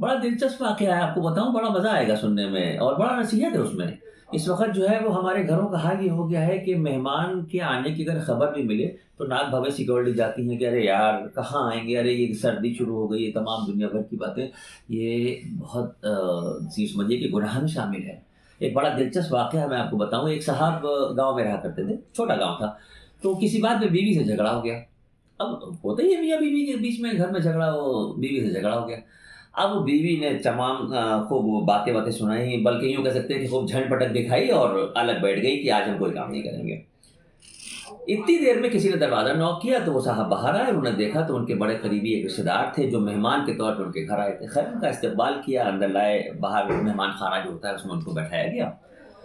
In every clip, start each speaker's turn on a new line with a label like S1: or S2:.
S1: بڑا دلچسپ واقعہ ہے، آپ کو بتاؤں بڑا مزہ آئے گا سننے میں، اور بڑا نصیحت ہے اس میں۔ اس وقت جو ہے وہ ہمارے گھروں کا حال یہ ہو گیا ہے کہ مہمان کے آنے کی اگر خبر بھی ملے تو ناک بھوے سکیورٹی جاتی ہیں کہ ارے یار کہاں آئیں گے، ارے یہ سردی شروع ہو گئی، یہ تمام دنیا بھر کی باتیں، یہ بہت سمجھیے کہ گناہ میں شامل ہے۔ ایک بڑا دلچسپ واقعہ میں آپ کو بتاؤں، ایک صاحب گاؤں میں رہا کرتے تھے، چھوٹا گاؤں تھا، تو کسی بات میں بیوی سے جھگڑا ہو گیا۔ اب ہوتا ہی ہے میاں بیوی کے بیچ میں گھر میں جھگڑا ہو، بیوی سے جھگڑا ہو گیا۔ اب بیوی نے تمام خوب باتیں سنائی، بلکہ یوں کہہ سکتے ہیں کہ خوب جھنڈ پٹک دکھائی اور الگ بیٹھ گئی کہ آج ہم کوئی کام نہیں کریں گے۔ اتنی دیر میں کسی نے دروازہ نوک کیا تو وہ صاحب باہر آئے، انہوں نے دیکھا تو ان کے بڑے قریبی ایک رشتے دار تھے جو مہمان کے طور پر ان کے گھر آئے تھے۔ خیر ان کا استقبال کیا، اندر لائے، باہر مہمان خانہ جو ہوتا ہے اس میں ان کو بیٹھایا گیا،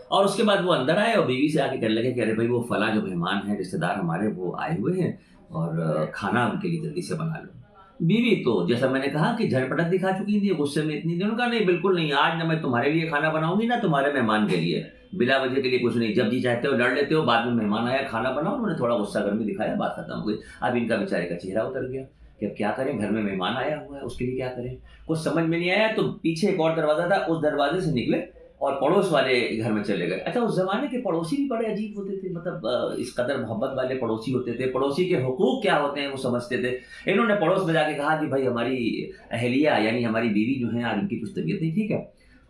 S1: اور اس کے بعد وہ اندر آئے اور بیوی سے آ کے کہنے لگے کہ ارے بھائی وہ فلاں جو مہمان ہیں رشتے دار ہمارے وہ آئے ہوئے ہیں اور کھانا ان کے لیے جلدی سے بنا لو۔ بیوی تو جیسا میں نے کہا کہ جھڑ پٹک دکھا چکی تھی، غصے میں اتنی دنوں کا نہیں، بالکل نہیں، آج نہ میں تمہارے لیے کھانا بناؤں گی نہ تمہارے مہمان کے لیے، بلا وجہ کے لیے کچھ نہیں، جب جی چاہتے ہو لڑ لیتے ہو، بعد میں مہمان آیا کھانا بناؤ، انہوں نے تھوڑا غصہ گرمی دکھایا، بات ختم ہو گئی۔ اب ان کا بیچارے کا چہرہ اتر گیا کہ اب کیا کریں، گھر میں مہمان آیا ہوا ہے اس کے لیے کیا کریں، کچھ سمجھ میں نہیں آیا، تو پیچھے ایک اور دروازہ تھا، اس دروازے سے نکلے اور پڑوس والے گھر میں چلے گئے۔ اچھا اس زمانے کے پڑوسی بھی بڑے عجیب ہوتے تھے، مطلب اس قدر محبت والے پڑوسی ہوتے تھے، پڑوسی کے حقوق کیا ہوتے ہیں وہ سمجھتے تھے۔ انہوں نے پڑوس میں جا کے کہا کہ بھائی ہماری اہلیہ یعنی ہماری بیوی جو ہیں آج ان کی کچھ طبیعت نہیں ٹھیک ہے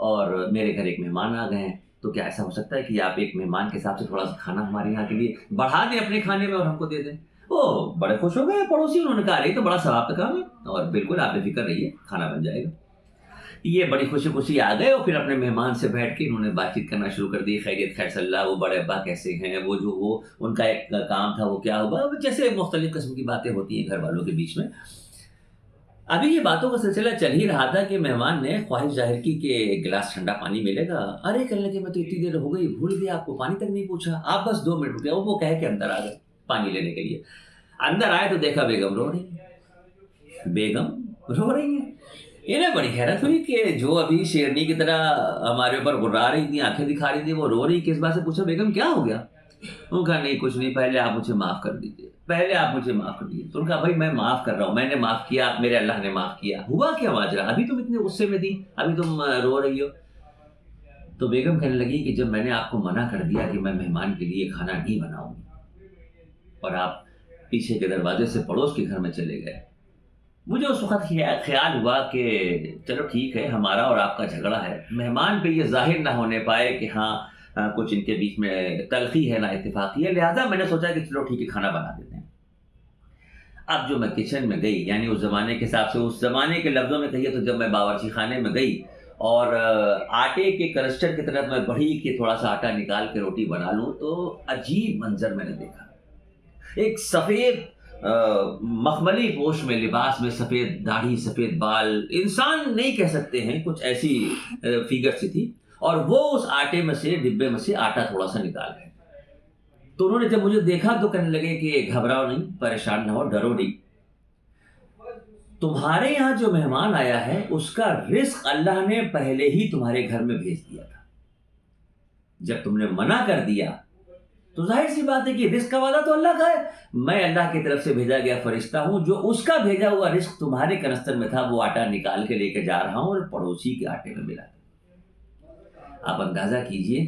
S1: اور میرے گھر ایک مہمان آ گئے ہیں، تو کیا ایسا ہو سکتا ہے کہ آپ ایک مہمان کے حساب سے تھوڑا سا کھانا ہمارے یہاں کے لیے بڑھا دیں اپنے کھانے میں اور ہم کو دے دیں۔ وہ بڑے خوش ہو گئے پڑوسی، انہوں نے کہا ارے تو بڑا ثواب کا کام ہے اور بالکل آپ بے فکر رہیے کھانا بن جائے گا۔ یہ بڑی خوشی خوشی آ گئے اور پھر اپنے مہمان سے بیٹھ کے انہوں نے بات چیت کرنا شروع کر دی، خیریت خیر صلی اللہ، وہ بڑے ابا کیسے ہیں، وہ جو وہ ان کا ایک کام تھا وہ کیا ہوا، جیسے مختلف قسم کی باتیں ہوتی ہیں گھر والوں کے بیچ میں۔ ابھی یہ باتوں کا سلسلہ چل ہی رہا تھا کہ مہمان نے خواہش ظاہر کی کہ ایک گلاس ٹھنڈا پانی ملے گا۔ ارے کہنے لگے میں تو اتنی دیر ہو گئی بھول گیا، آپ کو پانی تک نہیں پوچھا، آپ بس 2 منٹ رکے۔ وہ کہہ کے اندر آ گئے پانی لینے کے لیے، اندر آئے تو دیکھا بیگم رو رہی ہیں، بیگم رو رہی ہیں۔ انہیں بڑی حیرت ہوئی کہ جو ابھی شیرنی کی طرح ہمارے اوپر غرا رہی تھی، آنکھیں دکھا رہی تھی، وہ رو رہی، کس بات سے پوچھا بیگم کیا ہو گیا؟ انہوں نے کہا نہیں کچھ نہیں، پہلے آپ مجھے معاف کر دیجیے، پہلے آپ مجھے معاف کر دیجیے۔ تو انہوں نے کہا بھائی میں معاف کر رہا ہوں، میں نے معاف کیا، میرے اللہ نے معاف کیا، ہوا کیا ماجرا، ابھی تم اتنے غصے میں تھی، ابھی تم رو رہی ہو؟ تو بیگم کہنے لگی کہ جب میں نے آپ کو منع کر دیا کہ میں مہمان کے لیے کھانا نہیں بناؤں گی اور آپ پیچھے کے دروازے سے پڑوس کے گھر میں چلے گئے، مجھے اس وقت خیال ہوا کہ چلو ٹھیک ہے ہمارا اور آپ کا جھگڑا ہے، مہمان پہ یہ ظاہر نہ ہونے پائے کہ ہاں کچھ ان کے بیچ میں تلخی ہے، نا اتفاقی ہے، لہٰذا میں نے سوچا کہ چلو ٹھیک ہے کھانا بنا دیتے ہیں۔ اب جو میں کچن میں گئی، یعنی اس زمانے کے حساب سے، اس زمانے کے لفظوں میں کہیے تو جب میں باورچی خانے میں گئی اور آٹے کے کرسٹر کی طرف میں بڑھی کہ تھوڑا سا آٹا نکال کے روٹی بنا لوں، تو عجیب منظر میں نے دیکھا۔ ایک سفید مخملی پوش میں، لباس میں، سفید داڑھی، سفید بال، انسان نہیں کہہ سکتے ہیں، کچھ ایسی فیگر سی تھی، اور وہ اس آٹے میں سے، ڈبے میں سے آٹا تھوڑا سا نکال رہے۔ تو انہوں نے جب مجھے دیکھا تو کہنے لگے کہ گھبراؤ نہیں، پریشان نہ ہو، ڈرو نہیں، تمہارے یہاں جو مہمان آیا ہے اس کا رزق اللہ نے پہلے ہی تمہارے گھر میں بھیج دیا تھا، جب تم نے منع کر دیا تو ظاہر سی بات ہے کہ رزق کا وعدہ تو اللہ کا ہے، میں اللہ کی طرف سے بھیجا گیا فرشتہ ہوں، جو اس کا بھیجا ہوا رزق تمہارے کنستر میں تھا وہ آٹا نکال کے لے کے جا رہا ہوں اور پڑوسی کے آٹے میں ملا۔ آپ اندازہ کیجئے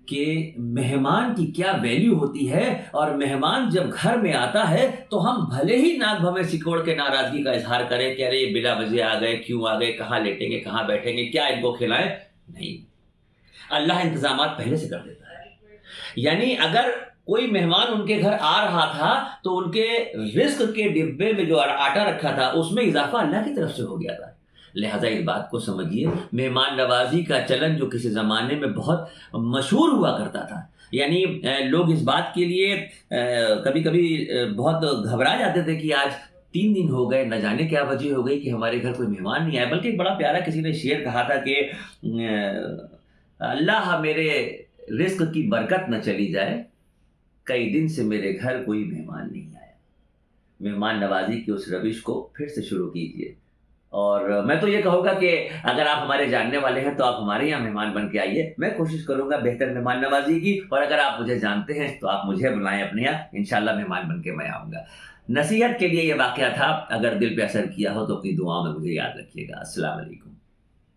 S1: کہ مہمان کی کیا ویلیو ہوتی ہے، اور مہمان جب گھر میں آتا ہے تو ہم بھلے ہی ناک بھویں سکوڑ کے ناراضگی کا اظہار کریں کہ ارے یہ بلا وجہ آ گئے، کیوں آ گئے، کہاں لیٹیں گے، کہاں بیٹھیں گے، کیا ان کو کھلائیں، نہیں، اللہ انتظامات پہلے سے کر دیتا ہے۔ یعنی اگر کوئی مہمان ان کے گھر آ رہا تھا تو ان کے رزق کے ڈبے میں جو آٹا رکھا تھا اس میں اضافہ اللہ کی طرف سے ہو گیا تھا۔ لہٰذا اس بات کو سمجھیے، مہمان نوازی کا چلن جو کسی زمانے میں بہت مشہور ہوا کرتا تھا، یعنی لوگ اس بات کے لیے کبھی کبھی بہت گھبرا جاتے تھے کہ آج 3 دن ہو گئے، نہ جانے کیا وجہ ہو گئی کہ ہمارے گھر کوئی مہمان نہیں آیا۔ بلکہ ایک بڑا پیارا کسی نے شعر کہا تھا کہ اللہ میرے رزق کی برکت نہ چلی جائے، کئی دن سے میرے گھر کوئی مہمان نہیں آیا۔ مہمان نوازی کی اس روش کو پھر سے شروع کیجیے، اور میں تو یہ کہوں گا کہ اگر آپ ہمارے جاننے والے ہیں تو آپ ہمارے یہاں مہمان بن کے آئیے، میں کوشش کروں گا بہتر مہمان نوازی کی، اور اگر آپ مجھے جانتے ہیں تو آپ مجھے بلائیں اپنے یہاں، انشاءاللہ مہمان بن کے میں آؤں گا۔ نصیحت کے لیے یہ واقعہ تھا، اگر دل پہ اثر کیا ہو تو اپنی دعاؤں میں مجھے یاد رکھیے گا۔ السلام علیکم۔